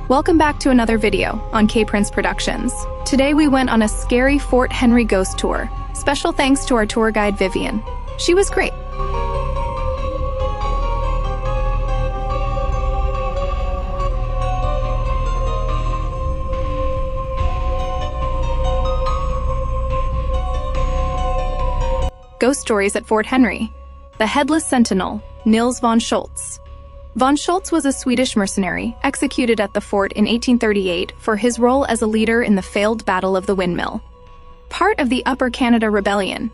Welcome back to another video on K-Prince Productions. Today we went on a scary Fort Henry ghost tour. Special thanks to our tour guide Vivian. She was great. Ghost stories at Fort Henry. The Headless Sentinel, Nils von Schultz. Von Schultz was a Swedish mercenary executed at the fort in 1838 for his role as a leader in the failed Battle of the Windmill, part of the Upper Canada Rebellion.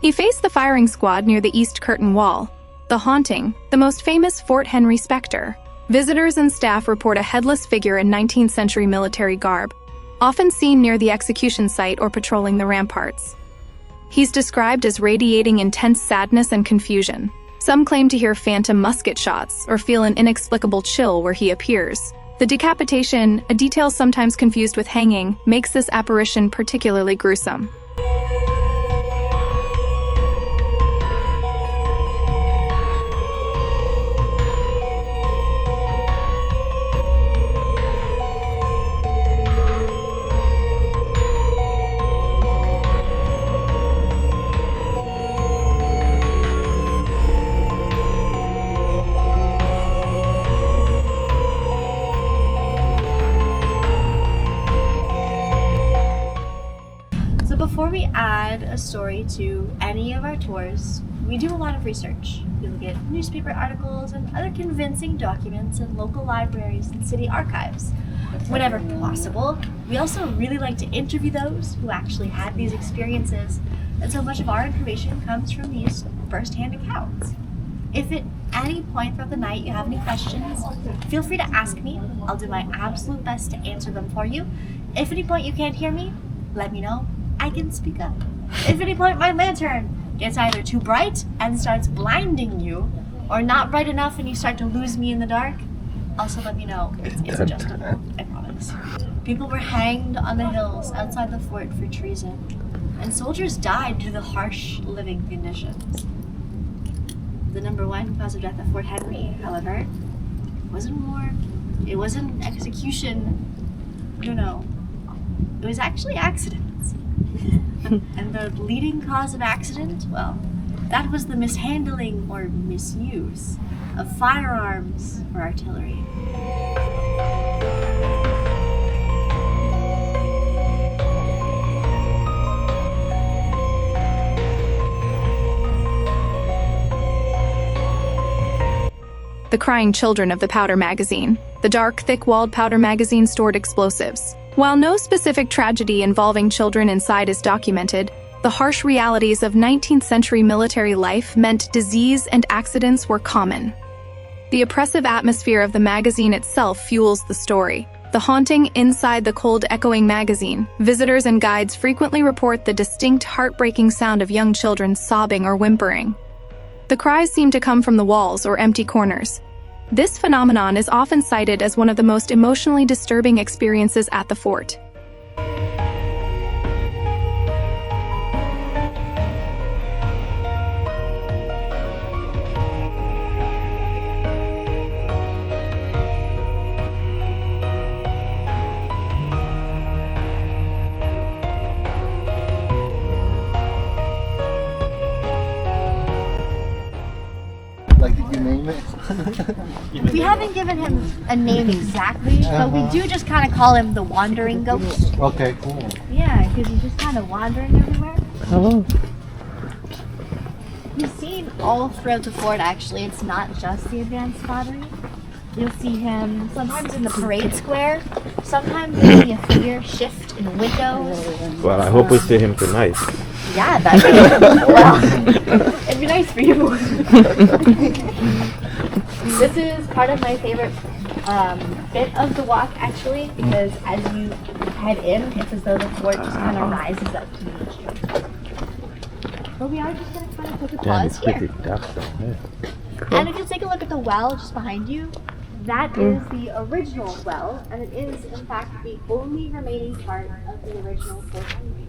He faced the firing squad near the East Curtain Wall, the haunting, the most famous Fort Henry specter. Visitors and staff report a headless figure in 19th century military garb, often seen near the execution site or patrolling the ramparts. He's described as radiating intense sadness and confusion. Some claim to hear phantom musket shots or feel an inexplicable chill where he appears. The decapitation, a detail sometimes confused with hanging, makes this apparition particularly gruesome. Before we add a story to any of our tours, we do a lot of research. We look at newspaper articles and other convincing documents in local libraries and city archives. Whenever possible, we also really like to interview those who actually had these experiences, and so much of our information comes from these first-hand accounts. If at any point throughout the night you have any questions, feel free to ask me. I'll do my absolute best to answer them for you. If at any point you can't hear me, let me know. I can speak up. If at any point my lantern gets either too bright and starts blinding you, or not bright enough and you start to lose me in the dark, also let me know. It's adjustable, I promise. People were hanged on the hills outside the fort for treason, and soldiers died due to the harsh living conditions. The number one cause of death at Fort Henry, however, wasn't war, it wasn't execution, no. It was actually accidents. And the leading cause of accident, well, that was the mishandling or misuse of firearms or artillery. The crying children of the powder magazine. The dark, thick-walled powder magazine stored explosives. While no specific tragedy involving children inside is documented, the harsh realities of 19th century military life meant disease and accidents were common. The oppressive atmosphere of the magazine itself fuels the story. The haunting inside the cold, echoing magazine. Visitors and guides frequently report the distinct, heartbreaking sound of young children sobbing or whimpering. The cries seem to come from the walls or empty corners. This phenomenon is often cited as one of the most emotionally disturbing experiences at the fort. Did you name it? We haven't given him a name exactly, but we do just kind of call him the wandering ghost. Okay, cool. Yeah, because he's just kind of wandering everywhere. Hello. He's seen all throughout the fort, actually. It's not just the advanced pottery. You'll see him sometimes in the parade square. Sometimes you'll see a figure shift in windows. Well, I hope we see him tonight. Yeah, that'd be well, it'd be nice for you. This is part of my favorite bit of the walk, actually, because as you head in, it's as though the fort just kind of rises up to meet you. But we are just going to kind of take a Damn, pause it's here. pretty dark down there. And if you take a look at the well just behind you, that is the original well, and it is, in fact, the only remaining part of the original Fort Henry.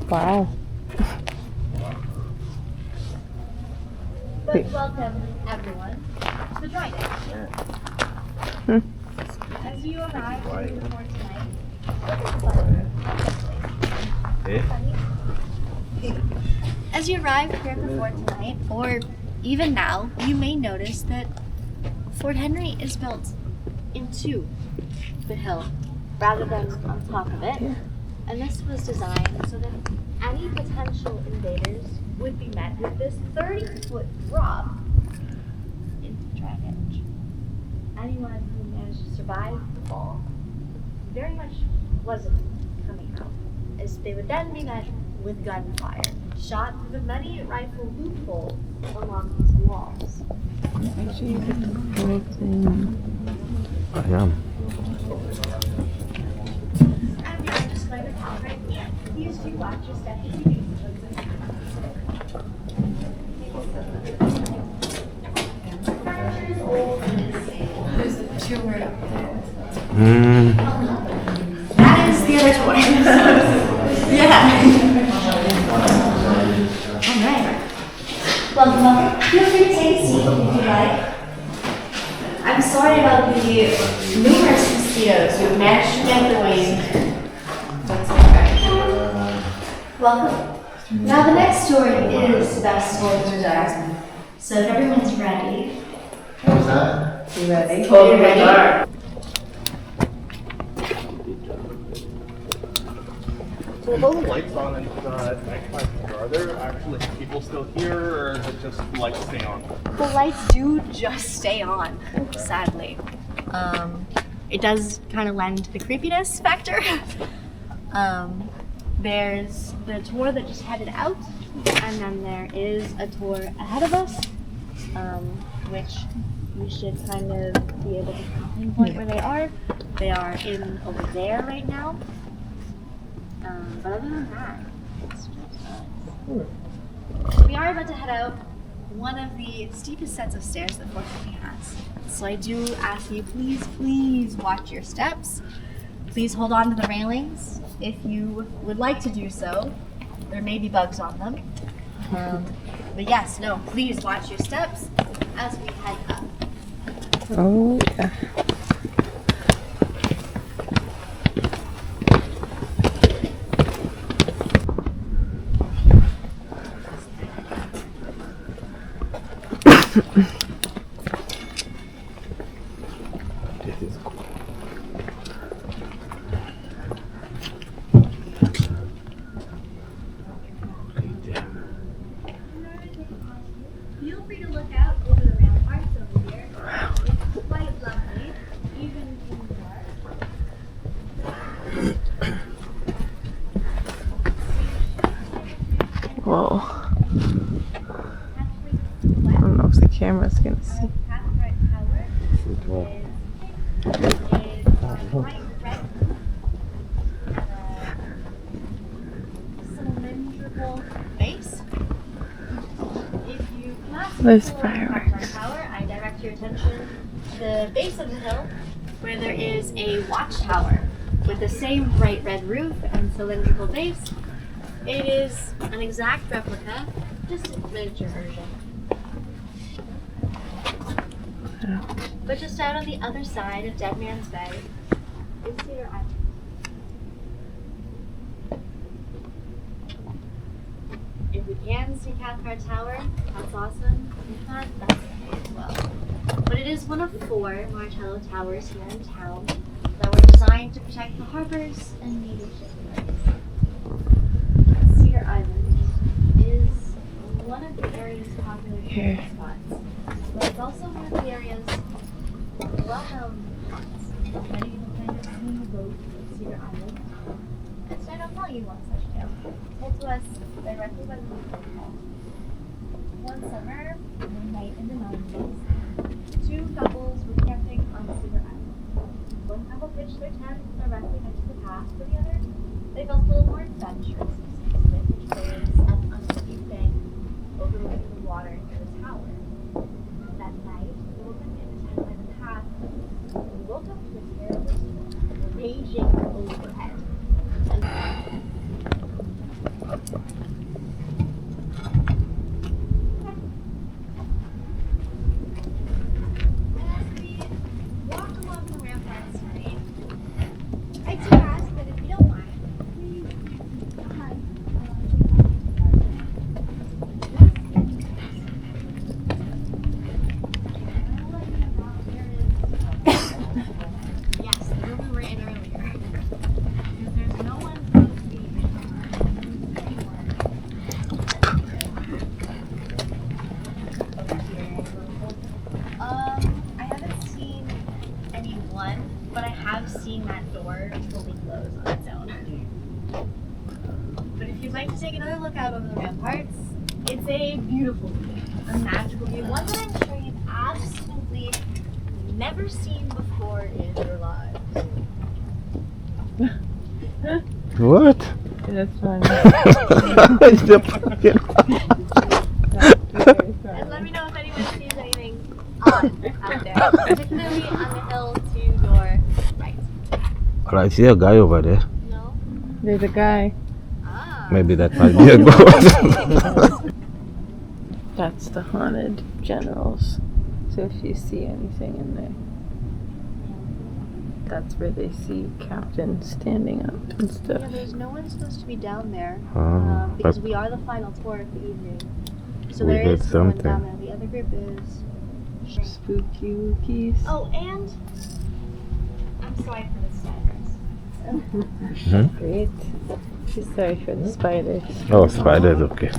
Wow. But welcome, everyone, to join us. As you arrive here at the fort tonight, as you arrive here at the fort tonight, or even now, you may notice that Fort Henry is built into the hill rather than on top of it. And this was designed so that any potential invaders would be met with this 30-foot drop into drainage. Anyone who managed to survive the fall very much wasn't coming out, as they would then be met with gunfire, shot through the many rifle loopholes along these walls. I am. And we are just going to talk right here. Please do watch your step as you do. There's a tour up there. That is the other tour. Yeah. All right. Welcome. Feel free to take a seat if you like. I'm sorry about the numerous mosquitoes who managed to get away. That's okay. Welcome. Now the next story is about storytellers. So if everyone's ready. What was that? You ready? Totally ready. So with all the lights on and nighttime, are there actually people still here, or is it just lights stay on? The lights do just stay on, sadly. It does kind of lend to the creepiness factor. There's the tour that just headed out, and then there is a tour ahead of us, which you should kind of be able to pinpoint where they are. They are in over there right now. But other than that, it's just us. We are about to head out one of the steepest sets of stairs that Fort Henry has. So I do ask you, please watch your steps. Please hold on to the railings if you would like to do so. There may be bugs on them. But yes, no, please watch your steps as we head up. Oh, yeah. This is cool. Feel free to look out over the ramparts over here. It's quite lovely, even in the dark. Whoa. I don't know if the camera's gonna see. Cylindrical base. If you pass There's the fireworks. tower, I direct your attention to the base of the hill, where there is a watchtower with the same bright red roof and cylindrical base. It is an exact replica, just a miniature version. But just out on the other side of Dead Man's Bay is Cedar Island. If we can see Cathcart Tower, that's awesome. If not, that's okay as well. But it is one of 4 Martello towers here in town that were designed to protect the harbors and native shipyards. Cedar Island is one of the area's popular tourist spots, but it's also one of the area's well-known spots. Many people kind of seen the boat at Cedar Island. And tonight I'll tell you one such tale, told to us directly by the local call. One summer, one night in the 90s, 2 couples were camping on Cedar Island. One couple pitched their tent directly next to the path for the other. They felt a little more adventurous, which they up on a steep bank overlooking the water near the tower. That night, the woman in the tent by the path woke up to a terrible storm raging overhead. And as we walk along the ramparts tonight, to take another look out over the ramparts. It's a beautiful view, a magical view, one that I'm sure you've absolutely never seen before in your lives. What? That's funny. And let me know if anyone sees anything odd out there, particularly on the hill to your right. Alright, I see a guy over there. No? There's a guy. Ah. Maybe that might be a ghost. That's the haunted generals. So if you see anything in there, that's where they see Captain standing up and stuff. Yeah, there's no one supposed to be down there but because we are the final tour of the evening. So we there heard is no one something. down there. The other group is. Spooky wookies. Oh, and I'm sorry for the spiders. Mhm. Great. She's sorry for the spiders. Oh, spiders, okay.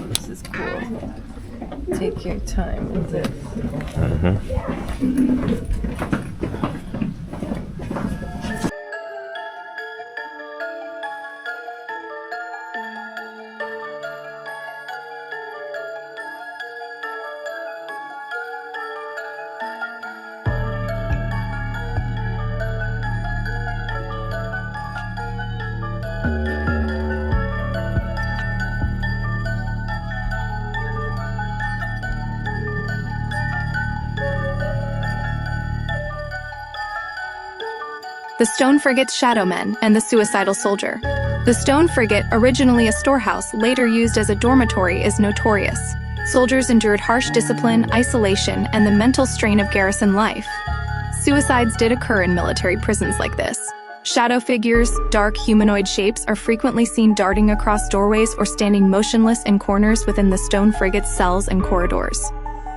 This is cool. Take your time with this. The Stone Frigate's Shadow Men and the Suicidal Soldier. The Stone Frigate, originally a storehouse, later used as a dormitory, is notorious. Soldiers endured harsh discipline, isolation, and the mental strain of garrison life. Suicides did occur in military prisons like this. Shadow figures, dark humanoid shapes, are frequently seen darting across doorways or standing motionless in corners within the Stone Frigate's cells and corridors.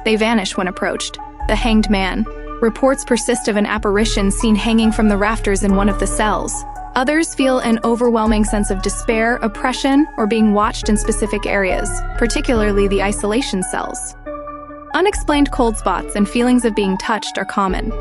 They vanish when approached. The Hanged Man. Reports persist of an apparition seen hanging from the rafters in one of the cells. Others feel an overwhelming sense of despair, oppression, or being watched in specific areas, particularly the isolation cells. Unexplained cold spots and feelings of being touched are common.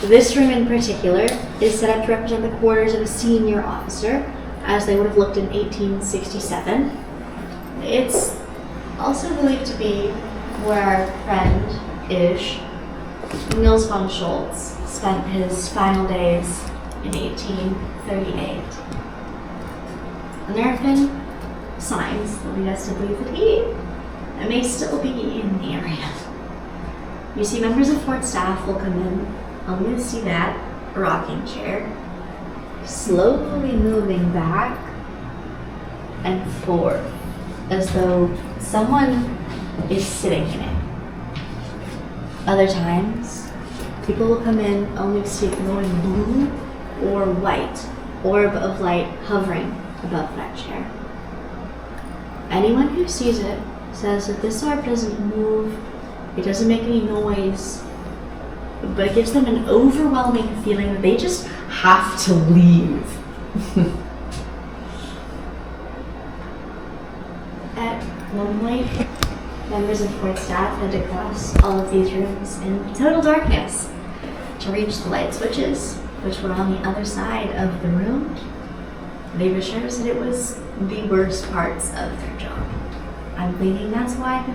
This room in particular is set up to represent the quarters of a senior officer, as they would have looked in 1867. It's also believed to be where our friend, Ish, Niels von Schultz, spent his final days in 1838. And there have been signs that lead us to believe that he may still be in the area. You see, members of Fort staff will come in only to see that rocking chair slowly moving back and forth as though someone is sitting in it. Other times, people will come in only to see a glowing blue or white orb of light hovering above that chair. Anyone who sees it says that this orb doesn't move, it doesn't make any noise, but it gives them an overwhelming feeling that they just have to leave. At one point, Members of Fort staff had to cross all of these rooms in total darkness to reach the light switches, which were on the other side of the room. They assured us that it was the worst parts of their job. I'm thinking that's why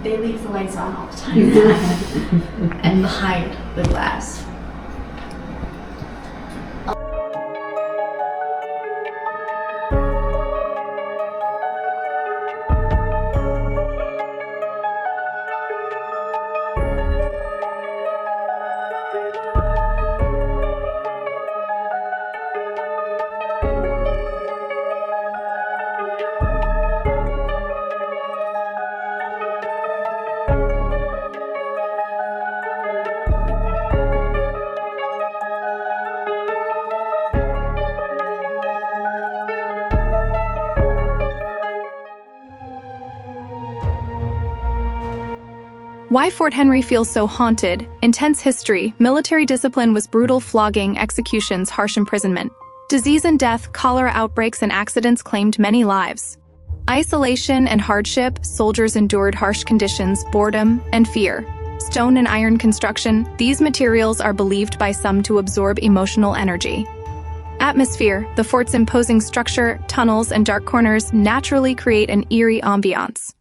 they leave the lights on all the time and behind the glass. Why Fort Henry feels so haunted, intense history, military discipline was brutal flogging, executions, harsh imprisonment. Disease and death, cholera outbreaks and accidents claimed many lives. Isolation and hardship, soldiers endured harsh conditions, boredom, and fear. Stone and iron construction, these materials are believed by some to absorb emotional energy. Atmosphere, the fort's imposing structure, tunnels, and dark corners naturally create an eerie ambiance.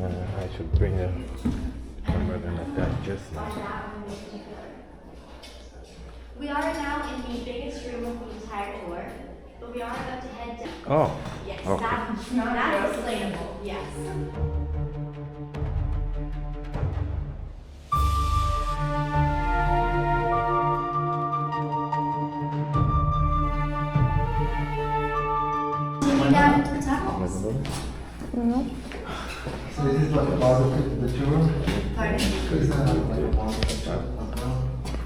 I should bring a camera than that just We are now in the biggest room of the entire tour, but we are about to head down. Oh, Yes, okay. that is explainable, yes. Taking down to the tunnels. So this is like a part of the tour? Pardon? Is that like a part of the tour as well?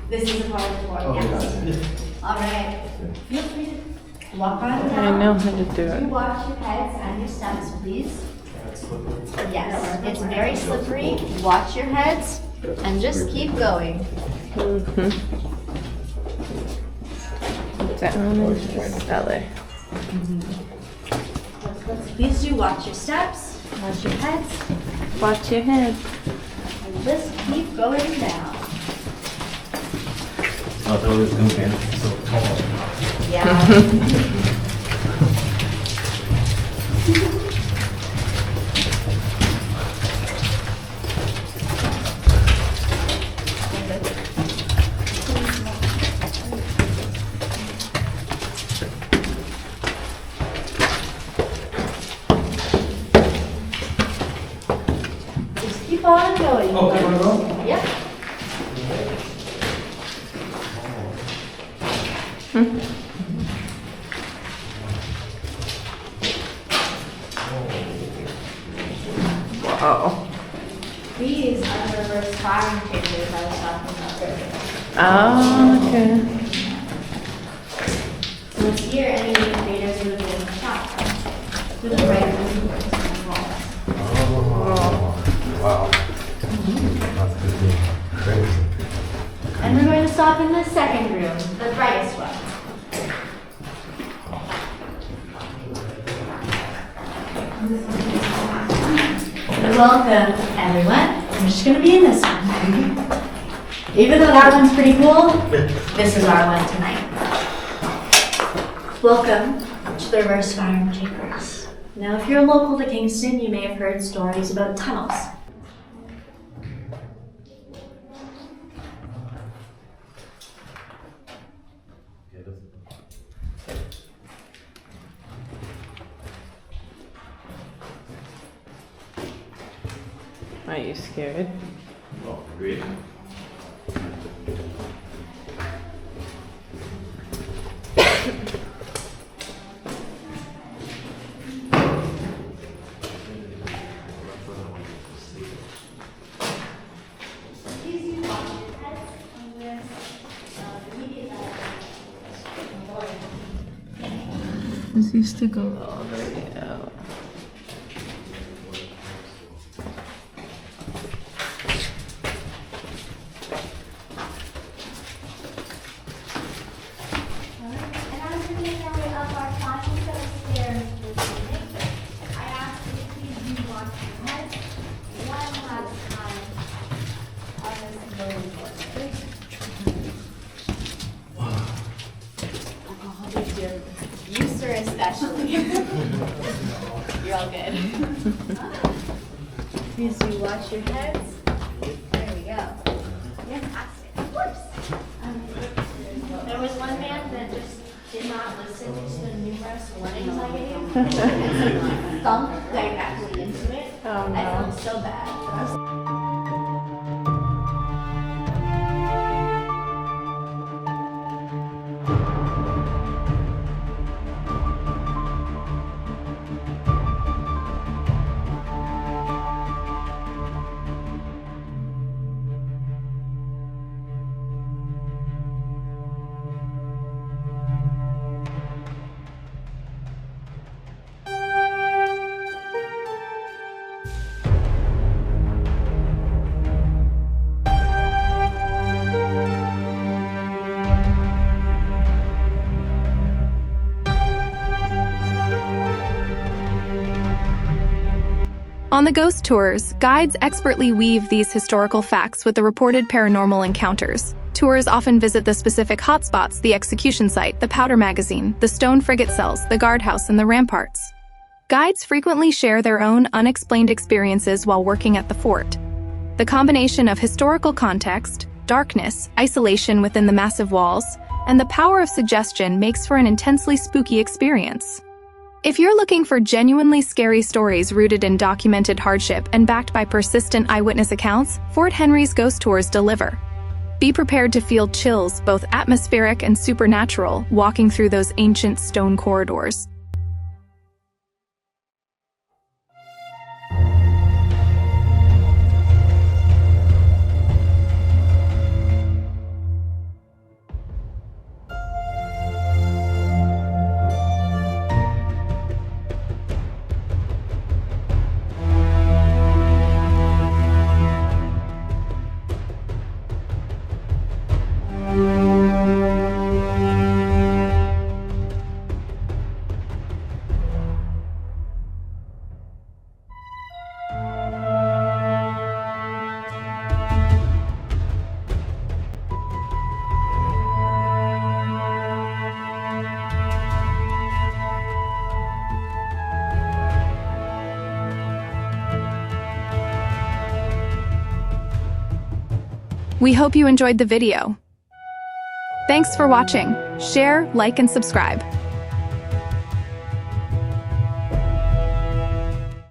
This is a part of the tour, Okay, yes. that's All right. Feel free to walk on down. I know how to do You it. watch your heads and your steps, please. Yes, it's very slippery. Watch your heads and just keep going. Down is just LA. Please do watch your steps, watch your heads, Watch your head. and just keep going down. Not always going to be so tall. Yeah. Just keep on going. Oh, can I go? Yep. Wow. These are the reverse firing chambers I was talking about earlier. Oh, okay. So it's here any invaders would have been shot with a right windows and walls. Oh, wow. That's pretty crazy. And we're going to stop in the second room, the brightest one. Welcome, everyone. I'm just going to be in this one. Even though that one's pretty cool, this is our one tonight. Welcome to the reverse firing chambers. Now, if you're local to Kingston, you may have heard stories about tunnels. Are you scared? Oh, really? This used to go all the way out. And as we make our way up our final set of stairs this evening, I ask that you please do watch your heads one last time on this building board. You, sir, especially. You're all good. Please do watch your heads. There we go. Fantastic. Whoops. There was one man that just did not listen to the numerous warnings I gave. And thumped directly into it. Oh, no. I felt so bad. On the ghost tours, guides expertly weave these historical facts with the reported paranormal encounters. Tours often visit the specific hotspots: the execution site, the powder magazine, the stone frigate cells, the guardhouse, and the ramparts. Guides frequently share their own unexplained experiences while working at the fort. The combination of historical context, darkness, isolation within the massive walls, and the power of suggestion makes for an intensely spooky experience. If you're looking for genuinely scary stories rooted in documented hardship and backed by persistent eyewitness accounts, Fort Henry's ghost tours deliver. Be prepared to feel chills, both atmospheric and supernatural, walking through those ancient stone corridors. We hope you enjoyed the video. Thanks for watching. Share, like, and subscribe.